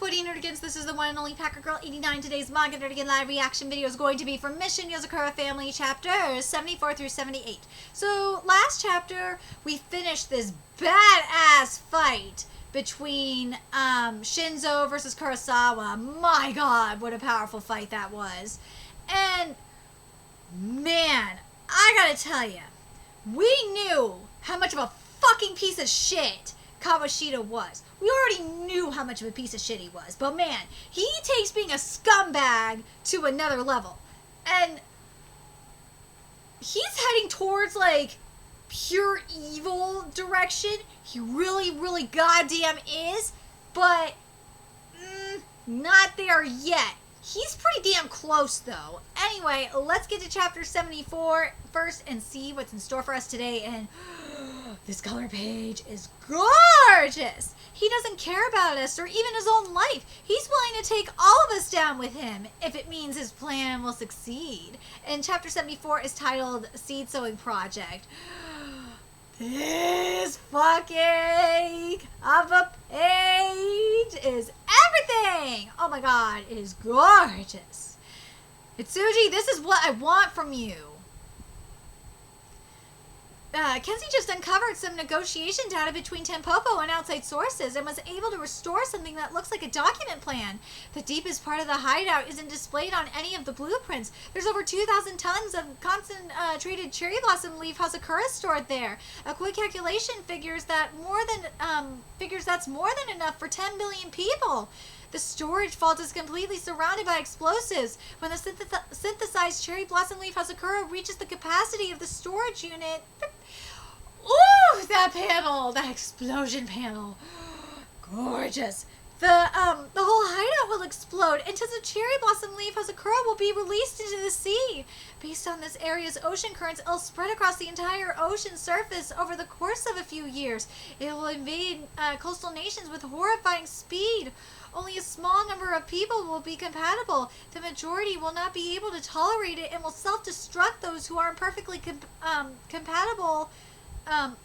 up, Woody Nerdigans? This is the one and only Packer Girl 89. Today's Manga Nerdigan live reaction video is going to be from Mission Yozakura Family chapters 74 through 78. So, last chapter, we finished this badass fight between Shinzo versus Kurosawa. My god, what a powerful fight that was. And, man, I gotta tell you, we knew how much of a fucking piece of shit Kamoshida was. We already knew how much of a piece of shit he was. But man, he takes being a scumbag to another level. And he's heading towards, like, pure evil direction. He really, really goddamn is. But, not there yet. He's pretty damn close, though. Anyway, let's get to chapter 74 first and see what's in store for us today. And this color page is gorgeous. He doesn't care about us or even his own life. He's willing to take all of us down with him if it means his plan will succeed. And chapter 74 is titled Seed Sowing Project. This fucking of a page is everything. Oh my god, it is gorgeous. Itsuji, this is what I want from you. Kenzie just uncovered some negotiation data between Tampopo and outside sources and was able to restore something that looks like a document plan. The deepest part of the hideout isn't displayed on any of the blueprints. There's over 2,000 tons of concentrated cherry blossom leaf Yozakura stored there. A quick calculation figures that's more than enough for 10 billion people. The storage vault is completely surrounded by explosives. When the synthesized cherry blossom leaf Yozakura reaches the capacity of the storage unit... Ooh, that panel! That explosion panel. Gorgeous. The whole hideout will explode until the cherry blossom leaf Yozakura will be released into the sea. Based on this area's ocean currents, it'll spread across the entire ocean surface over the course of a few years. It will invade coastal nations with horrifying speed. Only a small number of people will be compatible. The majority will not be able to tolerate it and will self-destruct those who aren't perfectly compatible.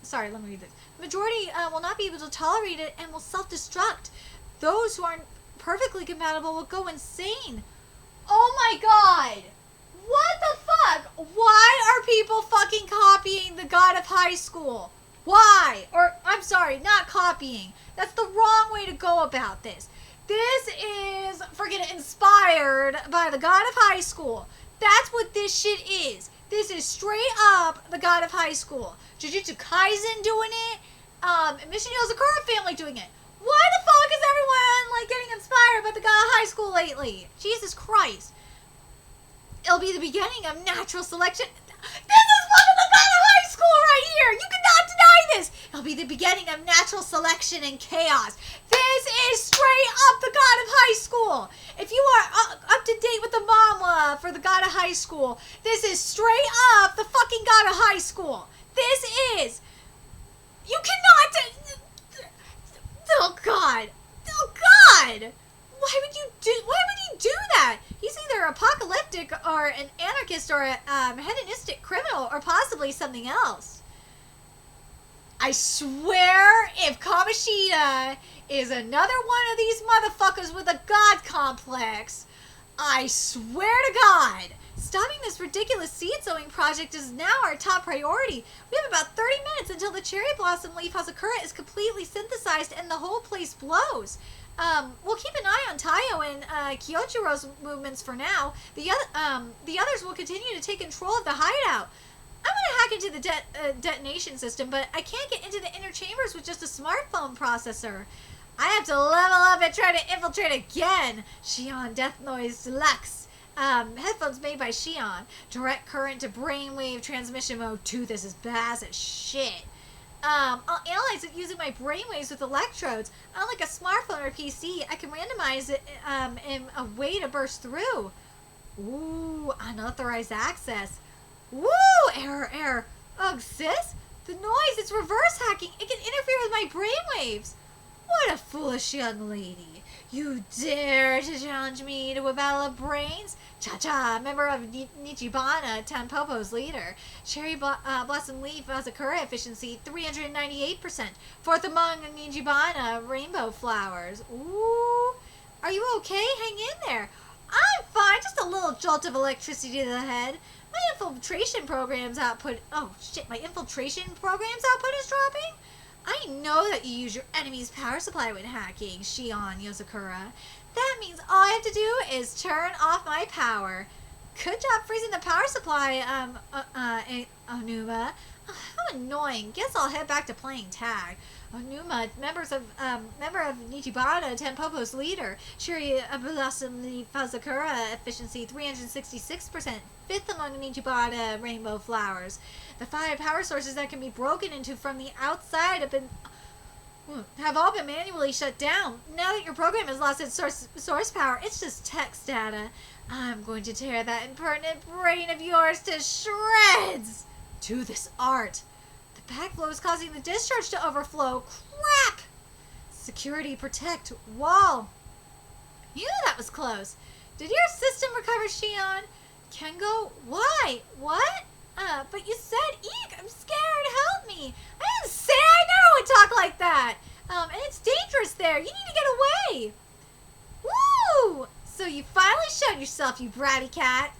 Sorry, let me read this. The majority will not be able to tolerate it and will self-destruct. Those who aren't perfectly compatible will go insane. Oh my god! What the fuck? Why are people fucking copying the God of High School? Why? Or, I'm sorry, not copying. That's the wrong way to go about this. This is freaking inspired by the God of High School. That's what this shit is. This is straight up the God of High School. Jujutsu Kaisen doing it. Mission Yozakura Family doing it. Why the fuck is everyone like getting inspired by the God of High School lately? Jesus Christ. It'll be the beginning of natural selection. This is one of the God of High School right here. You cannot deny this. It'll be the beginning of natural selection and chaos. This is straight up the God of High School. If you are up to date with the manga for the God of High School, this is straight up the fucking God of High School. This is. You cannot. Oh God. Oh God. Why would he do that? He's either apocalyptic or an anarchist or a hedonistic criminal or possibly something else. I swear if Kamoshida is another one of these motherfuckers with a god complex, I swear to God, stopping this ridiculous seed sowing project is now our top priority. We have about 30 minutes until the cherry blossom leaf Yozakura is completely synthesized and the whole place blows. We'll keep an eye on Taiyo and Kyochiro's movements for now. The others will continue to take control of the hideout. I'm gonna hack into the detonation system, but I can't get into the inner chambers with just a smartphone processor. I have to level up and try to infiltrate again. Shion Death Noise Deluxe. Headphones made by Shion. Direct current to brainwave transmission mode 2. This is badass as shit. I'll analyze it using my brainwaves with electrodes. Unlike a smartphone or PC, I can randomize it in a way to burst through. Ooh, unauthorized access. Woo! Error. Ugh, sis? The noise, it's reverse hacking. It can interfere with my brainwaves. What a foolish young lady. You dare to challenge me to a battle of brains? Cha-cha, member of Nichibana, Tampopo's leader. Cherry Blossom Leaf Yozakura efficiency, 398%. Fourth among Nichibana, rainbow flowers. Ooh. Are you okay? Hang in there. I'm fine. Just a little jolt of electricity to the head. My infiltration program's output... Oh, shit. My infiltration program's output is dropping? I know that you use your enemy's power supply when hacking, Shion Yozakura. That means all I have to do is turn off my power. Good job freezing the power supply, Onuma. How annoying. Guess I'll head back to playing tag. Onuma, member of Nichibana Tenpopo's leader. Shiri Abulasum Fazakura efficiency 366%. Fifth among Nichibana rainbow flowers. The 5 power sources that can be broken into from the outside have all been manually shut down. Now that your program has lost its source power, it's just text data. I'm going to tear that impertinent brain of yours to shreds. Do this art. The backflow is causing the discharge to overflow. Crap! Security protect wall. You knew that was close. Did your system recover, Shion? Kengo? Why? What? But you said eek. I'm scared. Help me. I didn't say I never would talk like that. And it's dangerous there. You need to get away. Woo! So you finally showed yourself, you bratty cat.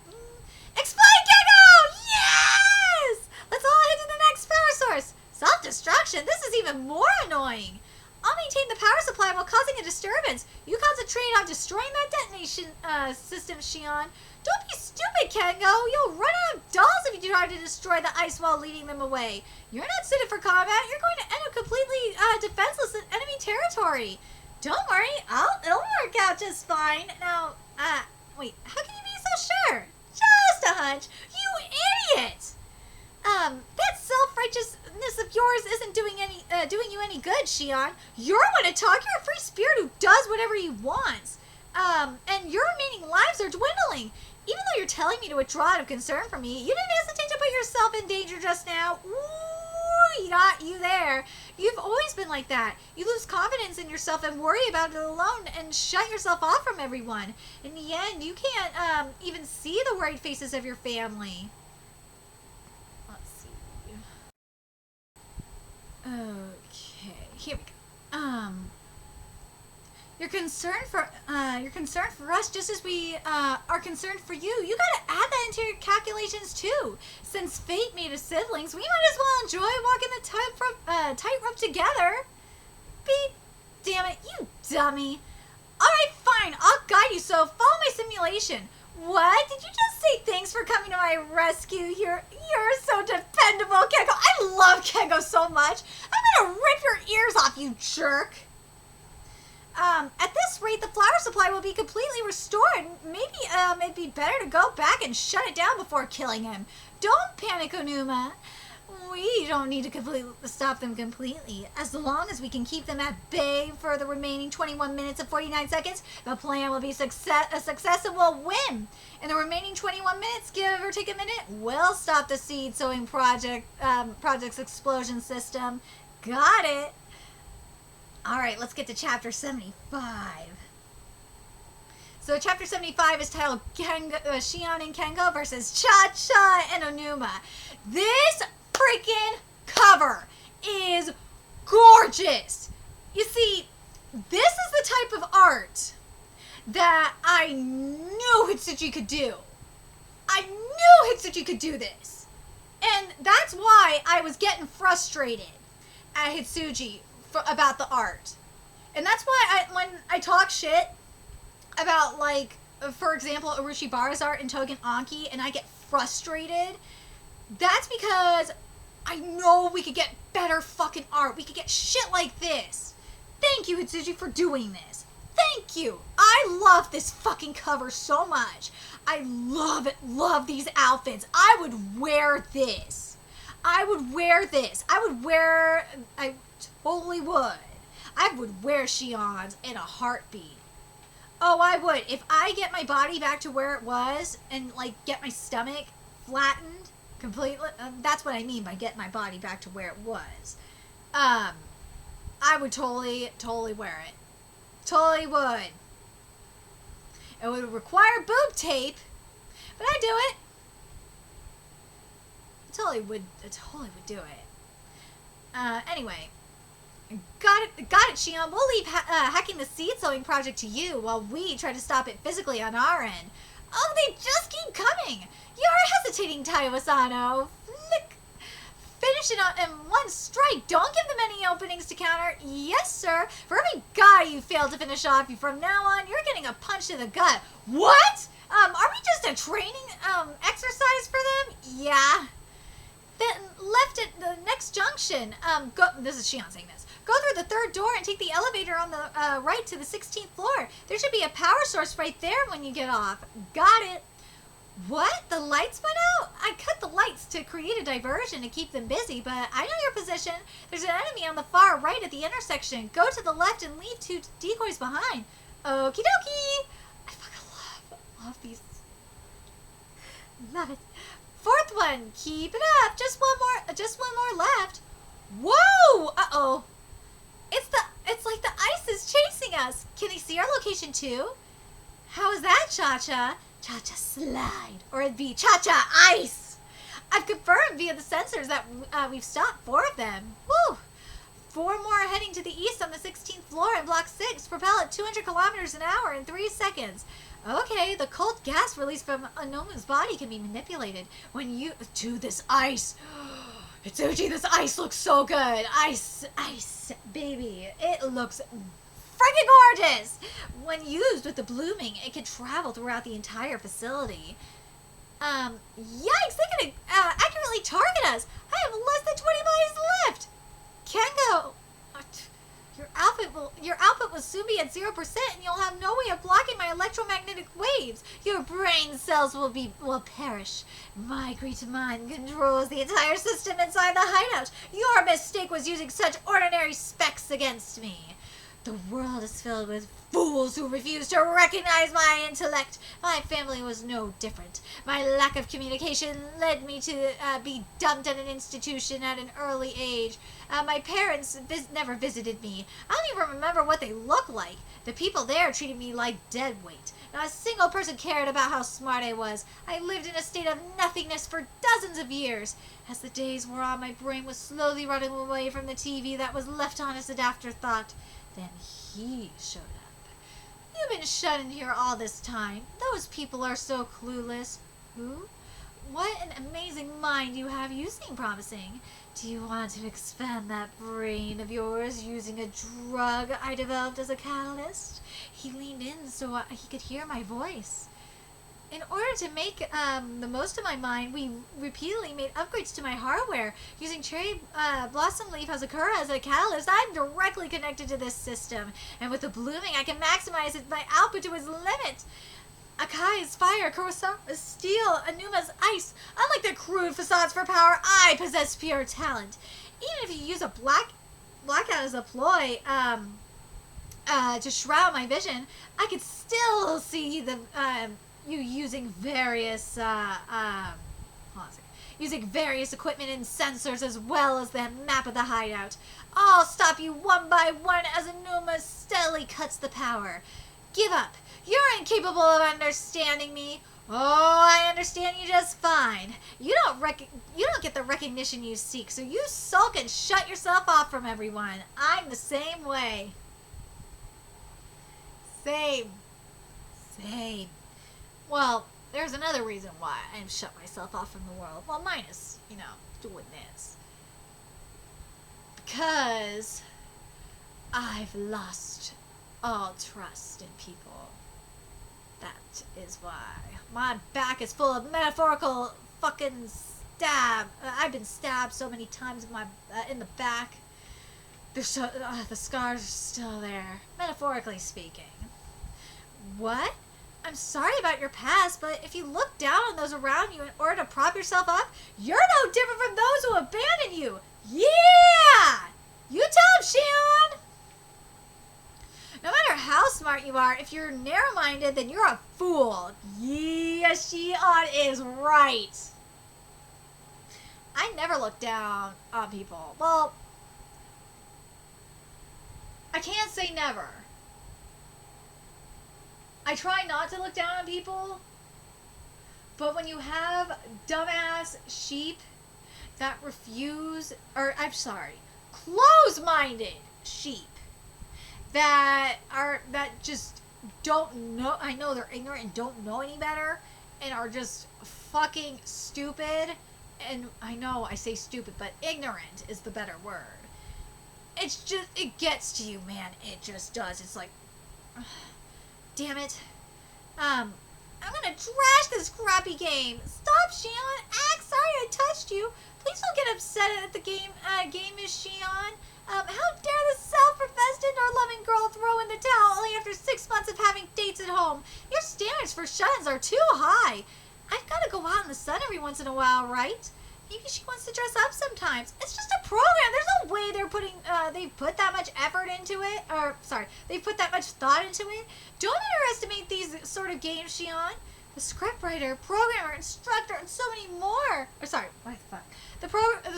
Explain, Kengo! Yes! Let's all head to the next power source. Self-destruction? This is even more annoying. I'll maintain the power supply while causing a disturbance. You concentrate on destroying that detonation system, Shion. Don't be stupid, Kengo. You'll run out of dolls if you try to destroy the ice while leading them away. You're not suited for combat. You're going to end up completely defenseless in enemy territory. Don't worry. It'll work out just fine. Now, wait. How can you be so sure? Just a hunch. You idiot! That self-righteousness of yours isn't doing you any good, Shion. You're one to talk. You're a free spirit who does whatever he wants. And your remaining lives are dwindling. Even though you're telling me to withdraw out of concern for me, you didn't hesitate to put yourself in danger just now. Ooh, you got you there. You've always been like that. You lose confidence in yourself and worry about it alone and shut yourself off from everyone. In the end, you can't even see the worried faces of your family. Let's see. Okay, here we go. You're concerned for us just as we are concerned for you. You gotta add that into your calculations too. Since fate made us siblings, we might as well enjoy walking the tightrope together. Damn it, you dummy. Alright, fine, I'll guide you, so follow my simulation. What? Did you just say thanks for coming to my rescue? You're so dependable, Kengo. I love Kengo so much. I'm gonna rip your ears off, you jerk. At this rate, the flower supply will be completely restored. Maybe, it'd be better to go back and shut it down before killing him. Don't panic, Onuma. We don't need to stop them completely. As long as we can keep them at bay for the remaining 21 minutes and 49 seconds, the plan will be a success and we'll win. In the remaining 21 minutes, give or take a minute, we'll stop the seed sowing project's explosion system. Got it. Alright, let's get to chapter 75. So chapter 75 is titled Shion and Kengo versus Cha-Cha and Onuma. This freaking cover is gorgeous. You see, this is the type of art that I knew Hitsuchi could do. I knew Hitsuchi could do this. And that's why I was getting frustrated at Hitsuchi about the art. And that's why when I talk shit about, like, for example, Urushibaru's art in Togen Anki, and I get frustrated, that's because I know we could get better fucking art. We could get shit like this. Thank you, Hitsuchi, for doing this. Thank you. I love this fucking cover so much. I love it. Love these outfits. I would wear this. I totally would. I would wear Shion's in a heartbeat. Oh, I would. If I get my body back to where it was and, like, get my stomach flattened completely, that's what I mean by getting my body back to where it was. I would totally wear it. Totally would. It would require boob tape, but I'd do it. I totally would do it. Anyway. Got it, Shion. We'll leave hacking the seed sowing project to you while we try to stop it physically on our end. Oh, they just keep coming. You're hesitating, Taiyo Asano. Flick. Finish it in one strike. Don't give them any openings to counter. Yes, sir. For every guy you fail to finish off, from now on, you're getting a punch to the gut. What? Are we just a training exercise for them? Yeah. Then left at the next junction. This is Shion saying this. Go through the third door and take the elevator on the right to the 16th floor. There should be a power source right there when you get off. Got it. What? The lights went out? I cut the lights to create a diversion to keep them busy, but I know your position. There's an enemy on the far right at the intersection. Go to the left and leave 2 decoys behind. Okie dokie. I fucking love these. Love it. 4th one. Keep it up. Just one more left. Whoa! Uh-oh. It's like the ice is chasing us. Can they see our location too? How is that, Cha-Cha? Cha-Cha slide. Or it'd be Cha-Cha ice. I've confirmed via the sensors that we've stopped 4 of them. Woo! 4 more heading to the east on the 16th floor in Block 6. Propel at 200 kilometers an hour in 3 seconds. Okay, the cold gas released from Anomu's body can be manipulated when you do this ice. Itsuchi, this ice looks so good. Ice, baby. It looks freaking gorgeous. When used with the blooming, it can travel throughout the entire facility. Yikes, they can accurately target us. I have less than 20 bodies left. Kengo, your output will soon be at 0% and you'll have no way of blocking my electromagnetic waves. Your brain cells will perish. My great mind controls the entire system inside the hideout. Your mistake was using such ordinary specs against me. The world is filled with fools who refuse to recognize my intellect. My family was no different. My lack of communication led me to be dumped at an institution at an early age. My parents never visited me. I don't even remember what they looked like. The people there treated me like dead weight. Not a single person cared about how smart I was. I lived in a state of nothingness for dozens of years. As the days wore on, my brain was slowly running away from the TV that was left on as an afterthought. Then he showed up. You've been shut in here all this time. Those people are so clueless. Who? What an amazing mind you have. You seem promising. Do you want to expand that brain of yours using a drug I developed as a catalyst? He leaned in so he could hear my voice. In order to make the most of my mind, we repeatedly made upgrades to my hardware. Using cherry blossom leaf Yozakura as a catalyst, I'm directly connected to this system. And with the blooming, I can maximize my output to its limit. Akai is fire, Kurosawa is steel, Anuma's ice. Unlike their crude facades for power, I possess pure talent. Even if you use a blackout as a ploy to shroud my vision, I could still see the you using various using various equipment and sensors as well as the map of the hideout. I'll stop you one by one as Anuma steadily cuts the power. Give up. You're incapable of understanding me. Oh, I understand you just fine. You don't get the recognition you seek, so you sulk and shut yourself off from everyone. I'm the same way. Same. Well, there's another reason why I've shut myself off from the world. Well, minus, doing this. Because I've lost all trust in people. That is why. My back is full of metaphorical fucking stab. I've been stabbed so many times in the back. The scars are still there, metaphorically speaking. What? I'm sorry about your past, but if you look down on those around you in order to prop yourself up, you're no different from those who abandon you. Yeah! You tell him, Shion! No matter how smart you are, if you're narrow-minded, then you're a fool. Yeah, Shion is right. I never look down on people. Well, I can't say never. I try not to look down on people, but when you have dumbass sheep that refuse, or I'm sorry, close-minded sheep that just don't know. I know they're ignorant and don't know any better and are just fucking stupid. And I know I say stupid, but ignorant is the better word. It's just, it gets to you, man. It just does. It's like, damn it. I'm gonna trash this crappy game. Stop, Shion. Act sorry I touched you. Please don't get upset at the game, Miss Shion. How dare this self-professed indoor-loving girl throw in the towel only after 6 months of having dates at home? Your standards for shut-ins are too high. I've got to go out in the sun every once in a while, right? Maybe she wants to dress up sometimes. It's just a program. There's no way they've put that much effort into it. Or, sorry, they've put that much thought into it. Don't underestimate these sort of games, Shion. The scriptwriter, programmer, instructor, and so many more. Or, sorry, what the fuck? The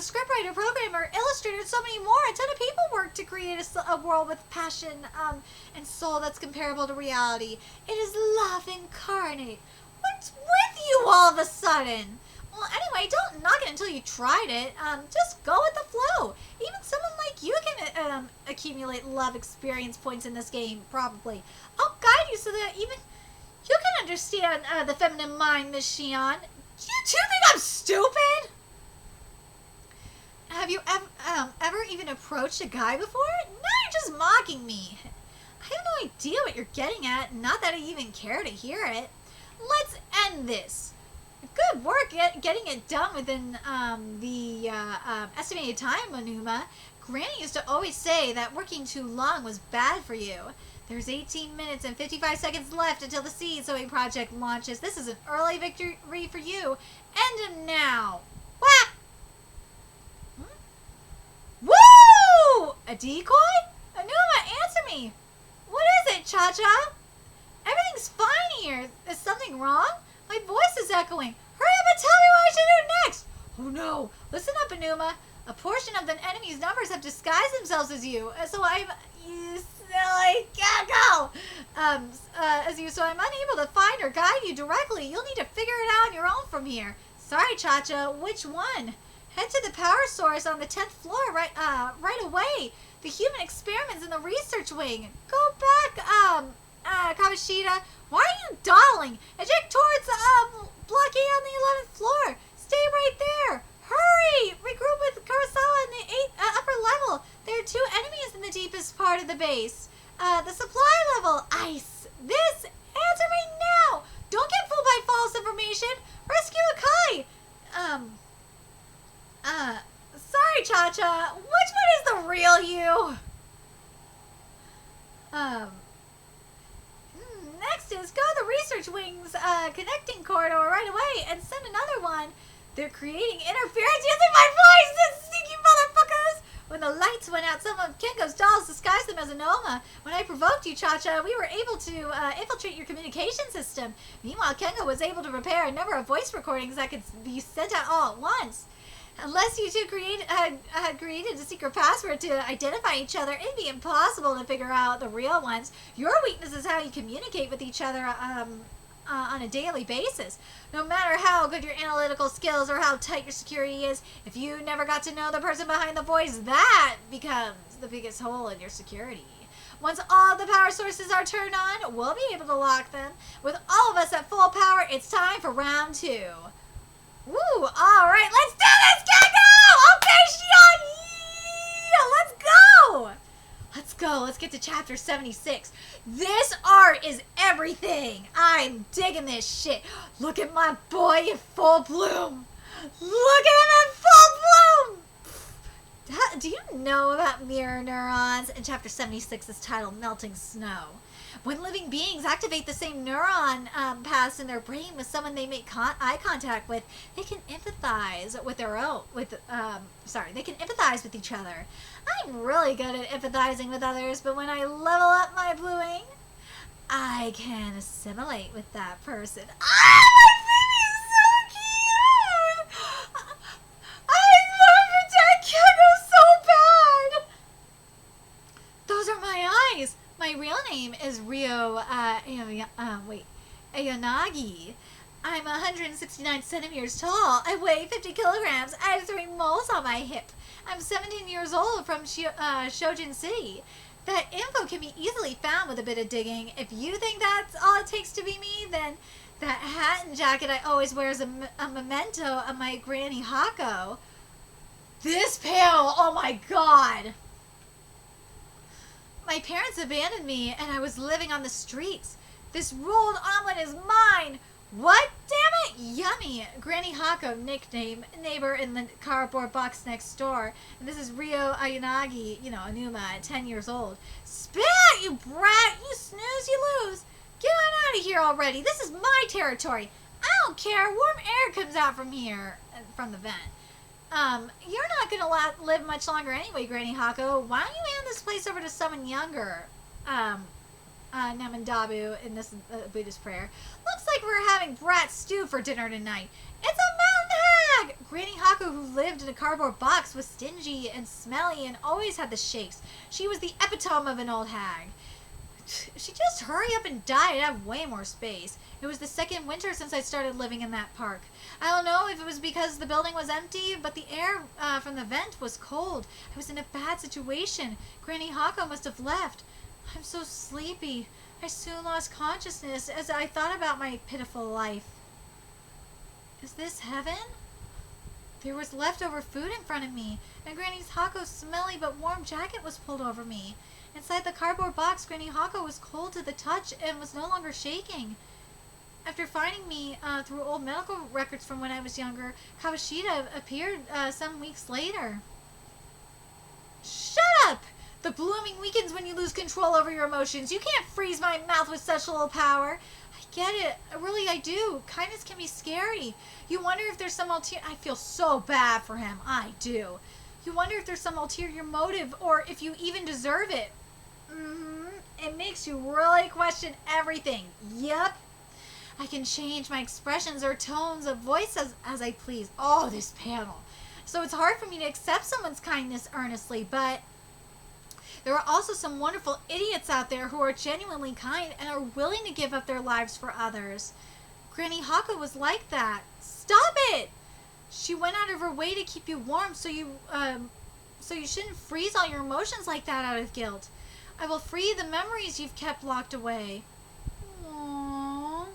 scriptwriter, programmer, illustrator, and so many more. A ton of people work to create a world with passion and soul that's comparable to reality. It is love incarnate. What's with you all of a sudden? Well, anyway, don't knock it until you tried it. Just go with the flow. Even someone like you can accumulate love experience points in this game, probably. I'll guide you so that even you can understand the feminine mind, Miss Shion. You two think I'm stupid? Have you ever even approached a guy before? Now you're just mocking me. I have no idea what you're getting at. Not that I even care to hear it. Let's end this. Good work getting it done within the estimated time, Monuma. Granny used to always say that working too long was bad for you. There's 18 minutes and 55 seconds left until the seed sowing project launches. This is an early victory for you. End now. Whap! Woo! A decoy? Anuma, answer me. What is it, Cha-Cha? Everything's fine here. Is something wrong? My voice is echoing. Hurry up and tell me what I should do next. Oh no. Listen up, Anuma. A portion of the enemy's numbers have disguised themselves as you. So I'm... You silly gecko! So I'm unable to find or guide you directly. You'll need to figure it out on your own from here. Sorry, Cha-Cha. Which one? Head to the power source on the 10th floor right away. The human experiments in the research wing. Go back, Kawashita. Why are you dawdling? Eject towards blockade on the 11th floor. Stay right there. Hurry! Regroup with Kurosawa in the 8th upper level. There are 2 enemies in the deepest part of the base. The supply level. Ice. This. Answer me now. Don't get fooled by false information. Rescue Akai. Sorry, Cha-Cha. Which one is the real you? Next is go to the research wing's connecting corridor right away and send another one. They're creating interference using my voice, these sneaky motherfuckers! When the lights went out, some of Kengo's dolls disguised them as Anoma. When I provoked you, Cha-Cha, we were able to infiltrate your communication system. Meanwhile, Kengo was able to prepare a number of voice recordings that could be sent out all at once. Unless you two had created a secret password to identify each other, it'd be impossible to figure out the real ones. Your weakness is how you communicate with each other on a daily basis. No matter how good your analytical skills or how tight your security is, if you never got to know the person behind the voice, that becomes the biggest hole in your security. Once all the power sources are turned on, we'll be able to lock them. With all of us at full power, it's time for round 2. Woo! Alright, let's do this, Kengo! Okay, Shion! Yeah, let's go! Let's go. Let's get to chapter 76. This art is everything. I'm digging this shit. Look at my boy in full bloom. Look at him in full bloom! Do you know about mirror neurons? And chapter 76 is titled Melting Snow. When living beings activate the same neuron paths in their brain with someone they make eye contact with, they can empathize with they can empathize with each other. I'm really good at empathizing with others, but when I level up my bluing, I can assimilate with that person. Ah, my baby is so cute! I love Protect Kengo so bad! Those are my eyes! My real name is Ayanagi. I'm 169 centimeters tall. I weigh 50 kilograms. I have 3 moles on my hip. I'm 17 years old from Shojin City. That info can be easily found with a bit of digging. If you think that's all it takes to be me, then that hat and jacket I always wear is a memento of my Granny Hako. This panel, oh my god! My parents abandoned me and I was living on the streets. This rolled omelet is mine! What? Damn it! Yummy! Granny Hako, nickname, neighbor in the cardboard box next door. And this is Rio Ayanagi, Anuma, at 10 years old. Spit out, you brat! You snooze, you lose! Get on out of here already! This is my territory! I don't care! Warm air comes out from here, from the vent. You're not gonna live much longer anyway, Granny Hako. Why don't you hand this place over to someone younger? Namandabu in this Buddhist prayer. Looks like we're having brat stew for dinner tonight. It's a mountain hag! Granny Hako, who lived in a cardboard box, was stingy and smelly and always had the shakes. She was the epitome of an old hag. If she just hurry up and die, I'd have way more space. It was the second winter since I started living in that park. I don't know if it was because the building was empty, but the air from the vent was cold. I was in a bad situation. Granny Hako must have left. I'm so sleepy. I soon lost consciousness as I thought about my pitiful life. Is this heaven? There was leftover food in front of me, and Granny Hako's smelly but warm jacket was pulled over me. Inside the cardboard box, Granny Hako was cold to the touch and was no longer shaking. After finding me through old medical records from when I was younger, Kawashita appeared some weeks later. Shut up! The blooming weakens when you lose control over your emotions. You can't freeze my mouth with such little power. I get it. Really, I do. Kindness can be scary. You wonder if there's some ulterior... I feel so bad for him. I do. You wonder if there's some ulterior motive or if you even deserve it. It makes you really question everything. Yep. I can change my expressions or tones of voice as I please. Oh, this panel. So it's hard for me to accept someone's kindness earnestly, but there are also some wonderful idiots out there who are genuinely kind and are willing to give up their lives for others. Granny Hako was like that. Stop it! She went out of her way to keep you warm, so you shouldn't freeze all your emotions like that out of guilt. I will free the memories you've kept locked away. Aww.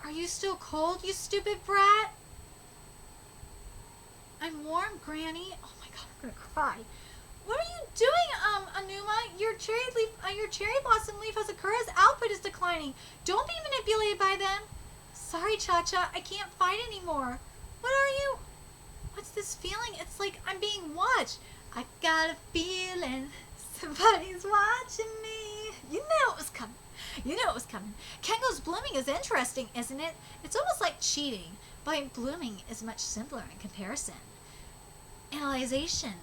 Are you still cold, you stupid brat? I'm warm, Granny. Oh my god, I'm gonna cry. What are you doing, Anuma? Your cherry blossom leaf Yozakura's output is declining. Don't be manipulated by them. Sorry, Cha-Cha, I can't fight anymore. What are you? What's this feeling? It's like I'm being watched. I got a feeling somebody's watching me. You knew it was coming. You knew it was coming. Kengo's blooming is interesting, isn't it? It's almost like cheating, but blooming is much simpler in comparison. Analyzation.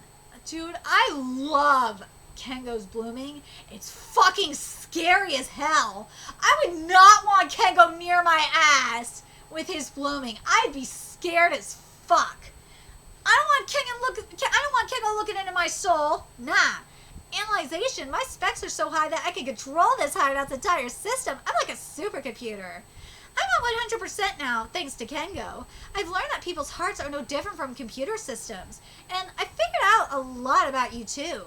Dude, I love Kengo's blooming. It's fucking scary as hell. I would not want Kengo near my ass with his blooming. I'd be scared as fuck. I don't want Kengo looking into my soul. Nah. Analyzation. My specs are so high that I can control this hideout's entire system. I'm like a supercomputer. I'm at 100% now, thanks to Kengo. I've learned that people's hearts are no different from computer systems. And I figured out a lot about you, too.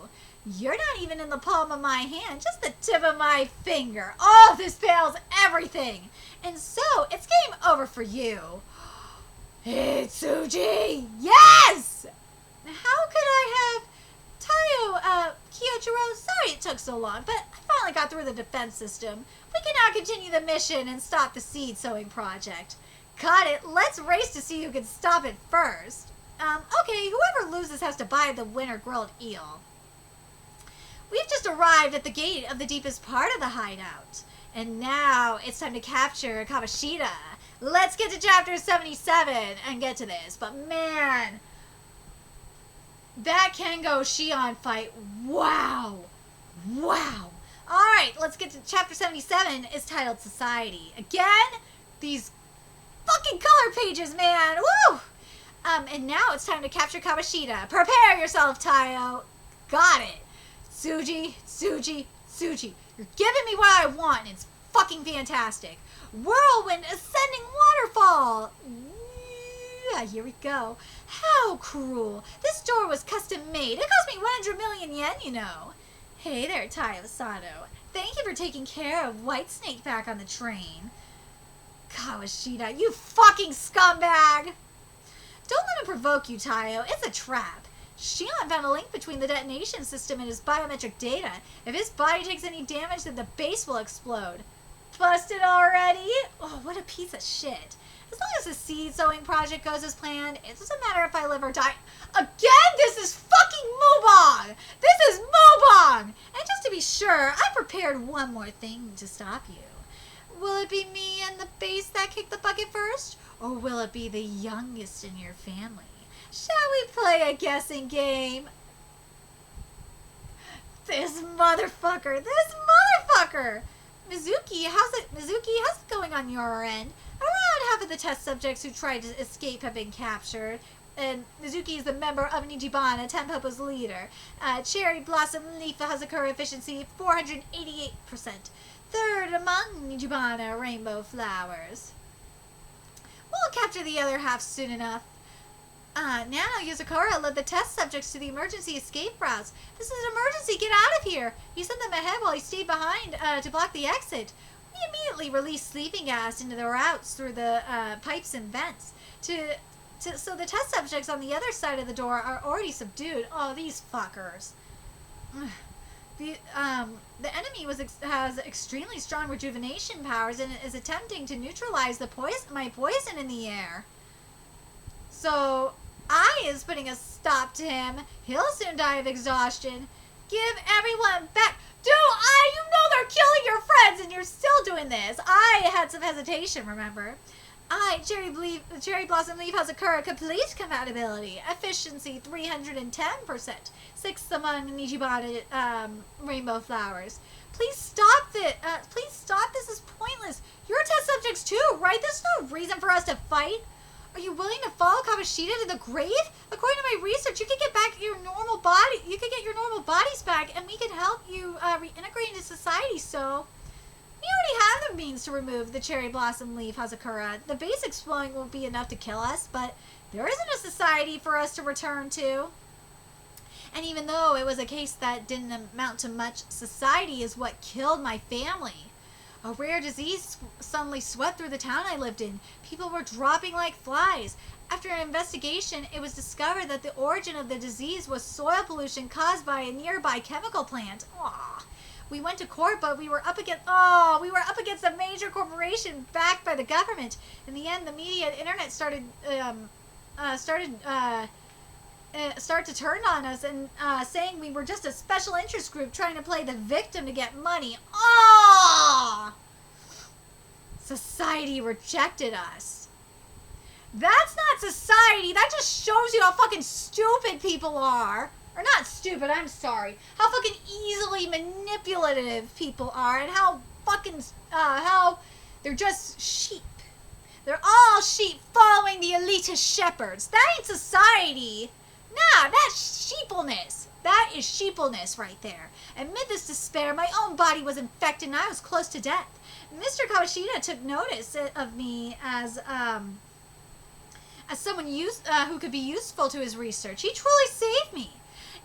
You're not even in the palm of my hand, just the tip of my finger. Oh, this fails everything. And so, it's game over for you. It's Tsuji! Yes! How could I have... Tayo, Kyochiro, sorry it took so long, but I finally got through the defense system. We can now continue the mission and stop the seed sowing project. Got it. Let's race to see who can stop it first. Okay, whoever loses has to buy the winner grilled eel. We've just arrived at the gate of the deepest part of the hideout. And now it's time to capture Kawashita. Let's get to chapter 77 and get to this. But man, that Kengo Shion fight, wow. Wow. Alright, let's get to chapter 77. It's titled Society. Again, these fucking color pages, man. Woo! And now it's time to capture Kawashita. Prepare yourself, Tayo. Got it. Tsuji. You're giving me what I want, and it's fucking fucking fantastic. Whirlwind ascending waterfall. Yeah, here we go. How cruel. This door was custom made. It cost me 100 million yen, you know. Hey there, Taiyo Sato. Thank you for taking care of Whitesnake back on the train. Kawashita, you fucking scumbag! Don't let him provoke you, Taiyo. It's a trap. Shion found a link between the detonation system and his biometric data. If his body takes any damage, then the base will explode. Busted already? Oh, what a piece of shit. As long as the seed sowing project goes as planned, it doesn't matter if I live or die. Again, this is fucking Mubong! This is Mubong! And just to be sure, I prepared one more thing to stop you. Will it be me and the base that kick the bucket first? Or will it be the youngest in your family? Shall we play a guessing game? This motherfucker! Mizuki, how's it going on your end? Around half of the test subjects who tried to escape have been captured. And Mizuki is the member of Nijibana, Tenpopo's leader. Cherry Blossom Leaf Hazakura efficiency, 488%. Third among Nijibana rainbow flowers. We'll capture the other half soon enough. Now Yozakura led the test subjects to the emergency escape routes. This is an emergency, get out of here! He sent them ahead while he stayed behind to block the exit. We immediately released sleeping gas into the routes through the pipes and vents. So the test subjects on the other side of the door are already subdued. Oh, these fuckers. The enemy has extremely strong rejuvenation powers and is attempting to neutralize my poison in the air. So, I is putting a stop to him. He'll soon die of exhaustion. Give everyone back. You know they're killing your friends and you're still doing this. I had some hesitation, remember? Cherry Blossom Leaf Hazakura complete compatibility. Efficiency 310%. Sixth among Nijibana rainbow flowers. Please stop this. This is pointless. You're test subjects too, right? There's no reason for us to fight. Are you willing to follow Kamoshida to the grave? According to my research, you could get back your normal body. You could get your normal bodies back, and we could help you reintegrate into society. So, we already have the means to remove the Cherry Blossom Leaf Hazakura. The base exploding won't be enough to kill us, but there isn't a society for us to return to. And even though it was a case that didn't amount to much, society is what killed my family. A rare disease suddenly swept through the town I lived in. People were dropping like flies. After an investigation, it was discovered that the origin of the disease was soil pollution caused by a nearby chemical plant. Aww. We went to court, but we were up against a major corporation backed by the government. In the end, the media and internet started to turn on us and saying we were just a special interest group trying to play the victim to get money. Oh! Society rejected us. That's not society. That just shows you how fucking stupid people are. Or not stupid, I'm sorry. How fucking easily manipulative people are and how fucking, how they're just sheep. They're all sheep following the elitist shepherds. That ain't society. Nah, that's sheepleness. That is sheepleness right there. Amid this despair, my own body was infected and I was close to death. Mr. Kawashita took notice of me as someone who could be useful to his research. He truly saved me.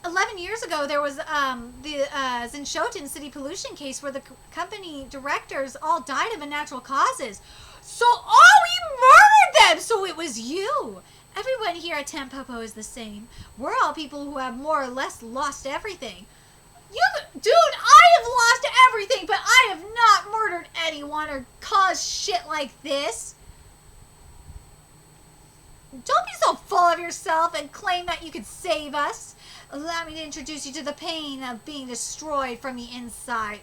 11 years ago, there was the Zinshoten city pollution case where the company directors all died of unnatural causes. So, we murdered them! So it was you! Everyone here at Tenpopo is the same. We're all people who have more or less lost everything. Dude, I have lost everything, but I have not murdered anyone or caused shit like this. Don't be so full of yourself and claim that you could save us. Allow me to introduce you to the pain of being destroyed from the inside.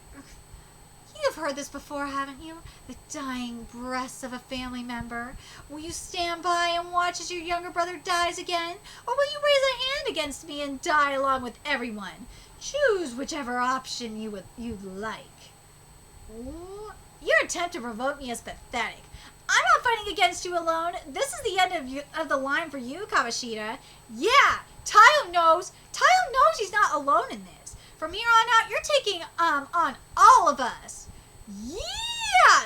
You've heard this before, haven't you? The dying breaths of a family member. Will you stand by and watch as your younger brother dies again? Or will you raise a hand against me and die along with everyone? Choose whichever option you'd like. Ooh, your attempt to provoke me is pathetic. I'm not fighting against you alone. This is the end of the line for you, Kawashita. Yeah, Taiyo knows. Taiyo knows he's not alone in this. From here on out, you're taking on all of us. Yeah!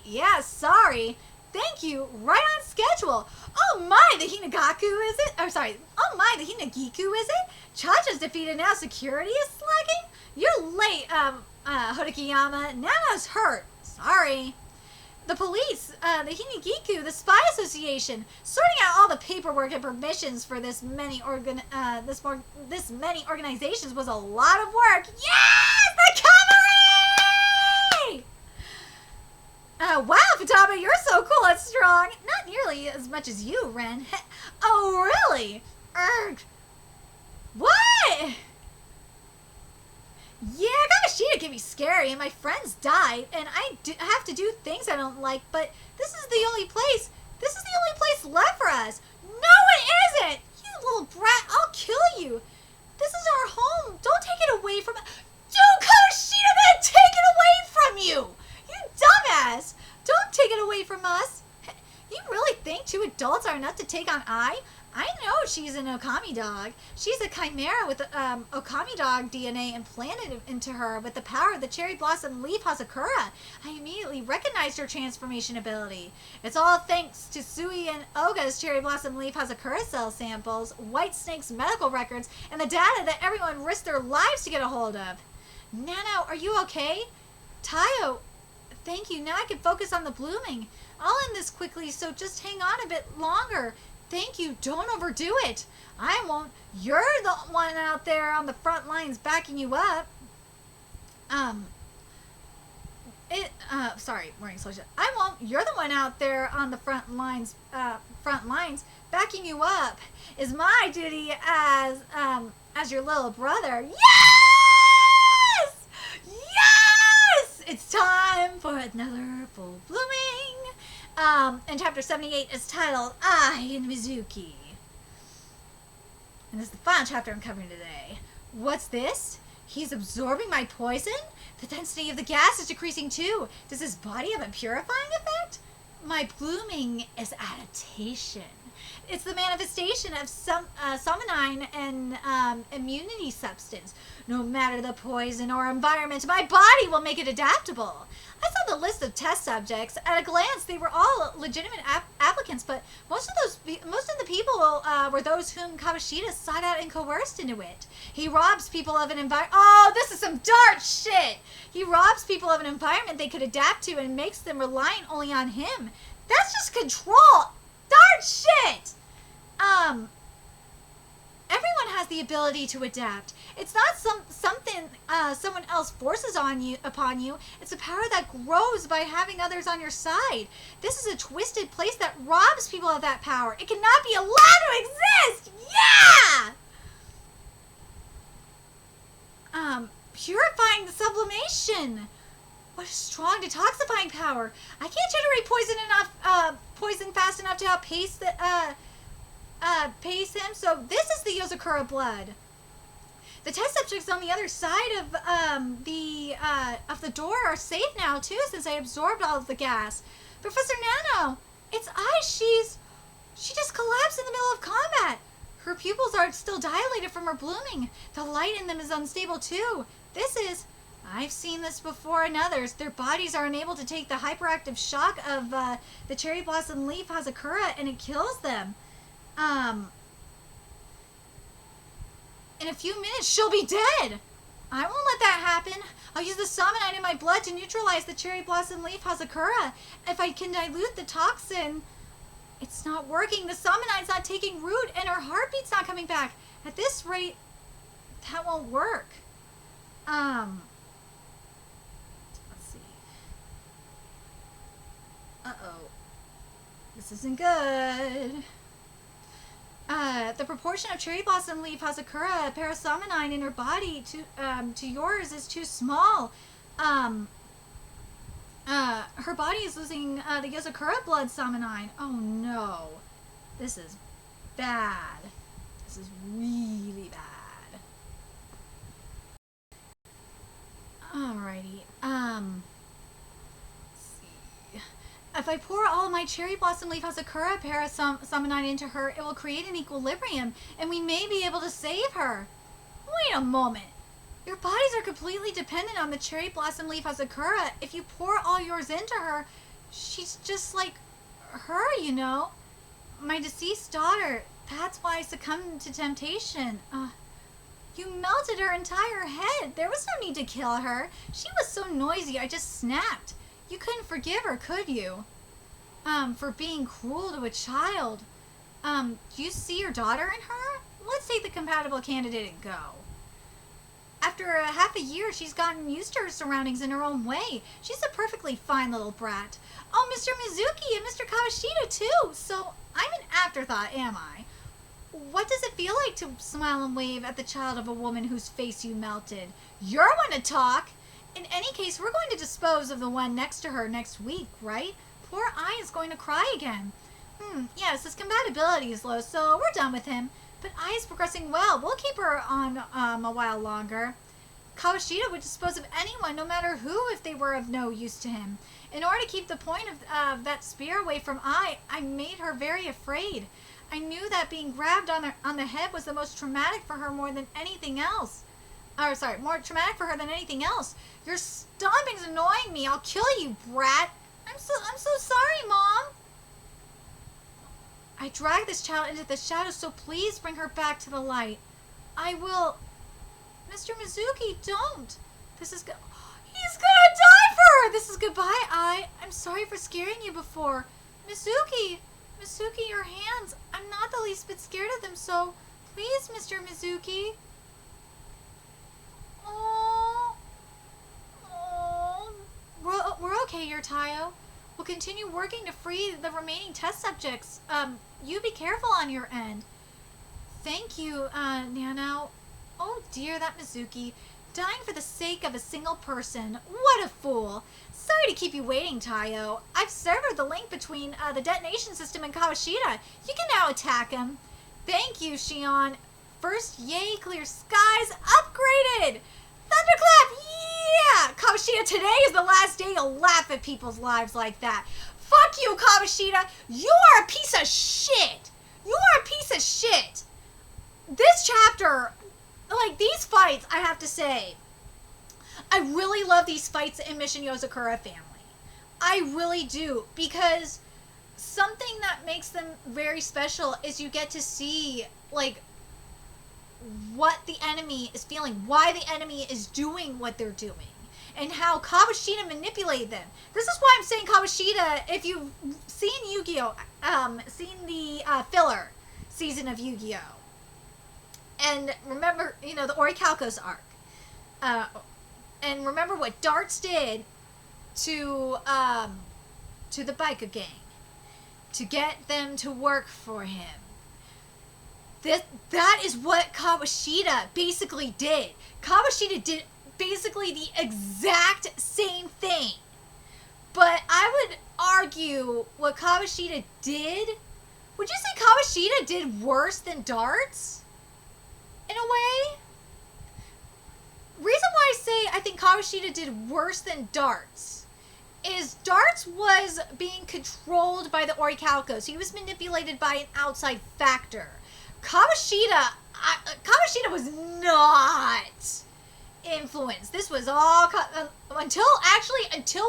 Yeah, sorry. Thank you. Right on schedule. Oh my, the Hinagaku is it? Oh my, the Hinagiku is it? Chacha's defeated now. Security is slacking? You're late, Hodokiyama. Nana's hurt. Sorry. The police, the Hinagiku, the Spy Association, sorting out all the paperwork and permissions for this many organizations was a lot of work. Yes, the cavalry! Wow, Futaba, you're so cool and strong. Not nearly as much as you, Ren. Oh, really? What? Yeah, Kagoshita can be scary, and my friends died, and I have to do things I don't like, but this is the only place left for us. No, it isn't! You little brat, I'll kill you. This is our home. Don't take it away from us. Dude, Kagoshita gonna take it away from you! You dumbass! Don't take it away from us. You really think 2 adults are enough to take on I? I know she's an Okami dog. She's a chimera with Okami dog DNA implanted into her with the power of the cherry blossom leaf Hazakura. I immediately recognized her transformation ability. It's all thanks to Sui and Oga's cherry blossom leaf Hazakura cell samples, White Snake's medical records, and the data that everyone risked their lives to get a hold of. Nano, are you okay? Tayo, thank you. Now I can focus on the blooming. I'll end this quickly, so just hang on a bit longer. Thank you. Don't overdo it. I won't. You're the one out there on the front lines backing you up. Sorry, morning solution. I won't. You're the one out there on the front lines backing you up. Is my duty as your little brother. Yes! Yes! It's time for another full blooming. And chapter 78 is titled I in Mizuki. And this is the final chapter I'm covering today. What's this? He's absorbing my poison? The density of the gas is decreasing too. Does his body have a purifying effect? My blooming is adaptation. It's the manifestation of some summonine and immunity substance. No matter the poison or environment, my body will make it adaptable. I saw the list of test subjects. At a glance, they were all legitimate applicants, but most of the people were those whom Kagoshita sought out and coerced into it. He robs people of an environment. Oh, this is some dark shit! He robs people of an environment they could adapt to and makes them reliant only on him. That's just control. Dark shit! Everyone has the ability to adapt. It's not something someone else forces upon you. It's a power that grows by having others on your side. This is a twisted place that robs people of that power. It cannot be allowed to exist! Yeah! Purifying the sublimation. What a strong detoxifying power. I can't generate poison fast enough to outpace pace him, so this is the Yozakura blood. The test subjects on the other side of the door are safe now too, since I absorbed all of the gas. Professor Nano, it's she just collapsed in the middle of combat. Her pupils are still dilated from her blooming. The light in them is unstable too. I've seen this before in others. Their bodies are unable to take the hyperactive shock of the cherry blossom leaf Hazakura, and it kills them. In a few minutes, she'll be dead. I won't let that happen. I'll use the summonite in my blood to neutralize the cherry blossom leaf Hazakura. If I can dilute the toxin. It's not working. The summonite's not taking root, and her heartbeat's not coming back. At this rate, that won't work. Let's see. Uh-oh. This isn't good. The proportion of cherry blossom leaf Hazakura parasomonine in her body to yours is too small. Her body is losing the Yozakura blood somonine. Oh no. This is bad. This is really bad. Alrighty. Let's see. If I pour all of my cherry blossom leaf Hazakura parasomonine into her, it will create an equilibrium, and we may be able to save her. Wait a moment. Your bodies are completely dependent on the cherry blossom leaf Hazakura. If you pour all yours into her, She's just like her, you know. My deceased daughter. That's why I succumbed to temptation. You melted her entire head. There was no need to kill her. She was so noisy, I just snapped. You couldn't forgive her, could you? For being cruel to a child. Do you see your daughter in her? Let's take the compatible candidate and go. After half a year, she's gotten used to her surroundings in her own way. She's a perfectly fine little brat. Oh, Mr. Mizuki and Mr. Kawashita, too. So I'm an afterthought, am I? What does it feel like to smile and wave at the child of a woman whose face you melted? You're one to talk. In any case, we're going to dispose of the one next to her next week, right? Poor Ai is going to cry again. Yes, his compatibility is low, so we're done with him. But Ai is progressing well. We'll keep her on a while longer. Kawashita would dispose of anyone, no matter who, if they were of no use to him. In order to keep the point of that spear away from Ai, I made her very afraid. I knew that being grabbed on the head was the most traumatic for her more than anything else. More traumatic for her than anything else. Your stomping's annoying me. I'll kill you, brat. I'm so sorry, Mom. I dragged this child into the shadows, so please bring her back to the light. I will. Mr. Mizuki, don't. He's gonna die for her. This is goodbye, Ai. I'm sorry for scaring you before. Mizuki, your hands. I'm not the least bit scared of them, so please, Mr. Mizuki. Oh. We're okay here, Tayo. We'll continue working to free the remaining test subjects. You be careful on your end. Thank you, Nano. Oh dear, that Mizuki. Dying for the sake of a single person. What a fool. Sorry to keep you waiting, Tayo. I've severed the link between the detonation system and Kawashita. You can now attack him. Thank you, Shion. First, yay, clear skies, upgraded! Thunderclap, yeah! Kawashita, today is the last day you'll laugh at people's lives like that. Fuck you, Kawashita! You are a piece of shit! You are a piece of shit! This chapter, like, these fights, I have to say, I really love these fights in Mission Yozakura Family. I really do, because something that makes them very special is you get to see, like, what the enemy is feeling, why the enemy is doing what they're doing, and how Kawashita manipulated them. This is why I'm saying Kawashita, if you've seen Yu-Gi-Oh! Seen the filler season of Yu-Gi-Oh! And remember, you know, the Orichalcos arc. And remember what Darts did to the biker gang to get them to work for him. That is what Kawashita basically did. Kawashita did basically the exact same thing. But I would argue what Kawashita did... Would you say Kawashita did worse than Darts? In a way? Reason why I say I think Kawashita did worse than Darts is Darts was being controlled by the Orichalcos. He was manipulated by an outside factor. Kawashita was not influenced. This was all until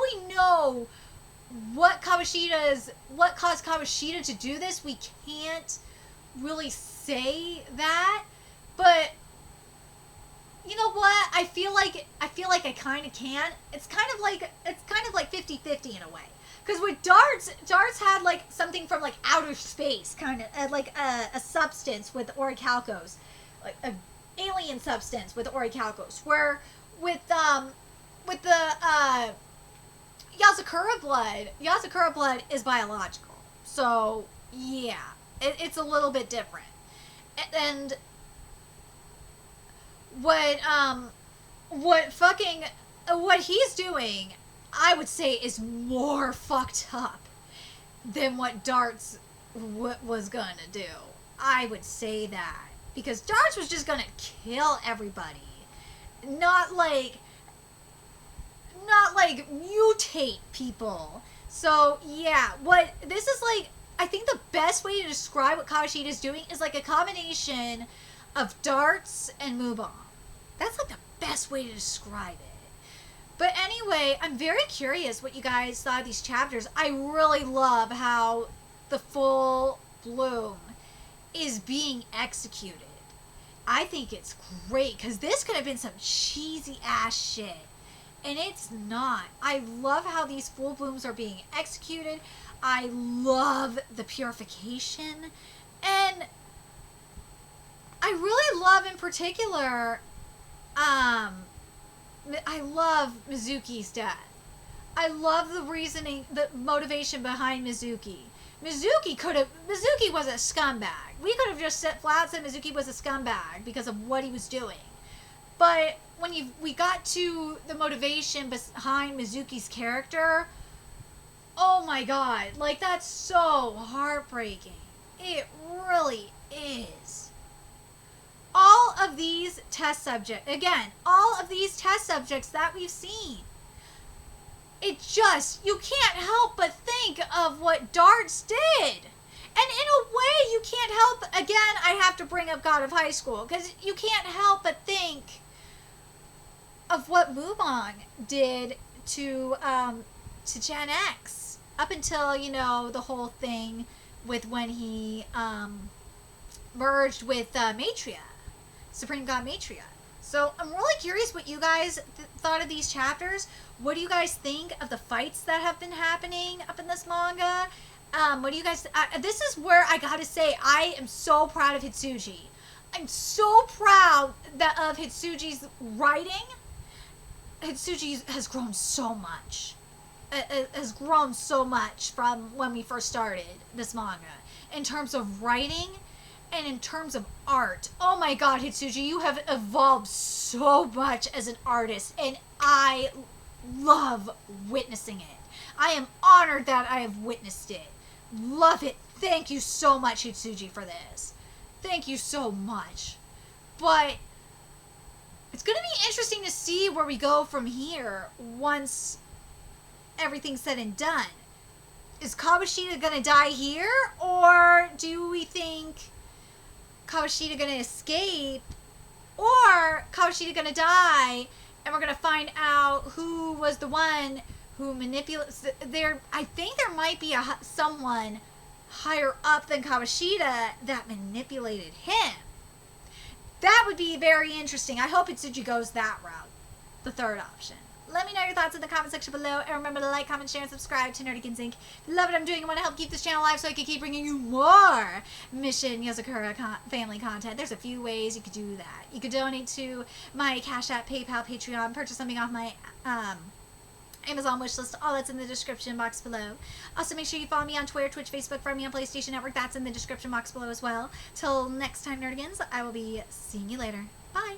we know what caused Kawashita to do this. We can't really say that, but you know what? I feel like I kind of can. It's kind of like 50-50 in a way. Because with Darts had like something from like outer space, kind of like a substance with Orichalcos, like an alien substance with Orichalcos. Where with the Yozakura blood is biological. So yeah, it's a little bit different. And what he's doing, I would say, is more fucked up than what Darts was gonna do. I would say that. Because Darts was just gonna kill everybody. Not like mutate people. So, yeah. This is like, I think the best way to describe what Kawashita is doing is like a combination of Darts and Mubon. That's like the best way to describe it. But anyway, I'm very curious what you guys thought of these chapters. I really love how the full bloom is being executed. I think it's great because this could have been some cheesy ass shit. And it's not. I love how these full blooms are being executed. I love the purification. And I really love in particular, I love Mizuki's death. I love the reasoning, the motivation behind Mizuki. Mizuki was a scumbag. We could have just set flat said Mizuki was a scumbag because of what he was doing. But when we got to the motivation behind Mizuki's character, oh my god, like that's so heartbreaking. It really is. All of these test subjects that we've seen, you can't help but think of what Darts did. And in a way, you can't help, again, I have to bring up God of High School, because you can't help but think of what Mubong did to Gen X, up until, the whole thing with when he merged with Maitreya, Supreme God Maitreya. So I'm really curious what you guys thought of these chapters. What do you guys think of the fights that have been happening up in this manga? What do you guys... this is where I gotta say, I am so proud of Hitsuji. I'm so proud of Hitsuji's writing. Hitsuji has grown so much. Has grown so much from when we first started this manga. In terms of writing and in terms of art. Oh my god, Hitsuji, you have evolved so much as an artist. And I love witnessing it. I am honored that I have witnessed it. Love it. Thank you so much, Hitsuji, for this. Thank you so much. But it's going to be interesting to see where we go from here once everything's said and done. Is Kabushita going to die here? Or do we think Kabushita going to escape? Or Kabushita going to die and we're going to find out who was the one who manipulates I think there might be someone higher up than Kabushita that manipulated him. That would be very interesting. I hope Hitsuji goes that route. The third option. Let me know your thoughts in the comment section below. And remember to like, comment, share, and subscribe to Nerdigans Inc. If you love what I'm doing and want to help keep this channel alive so I can keep bringing you more Mission Yozakura family content, there's a few ways you could do that. You could donate to my Cash App, PayPal, Patreon, purchase something off my Amazon wishlist. All that's in the description box below. Also, make sure you follow me on Twitter, Twitch, Facebook, find me on PlayStation Network. That's in the description box below as well. Till next time, Nerdigans, I will be seeing you later. Bye!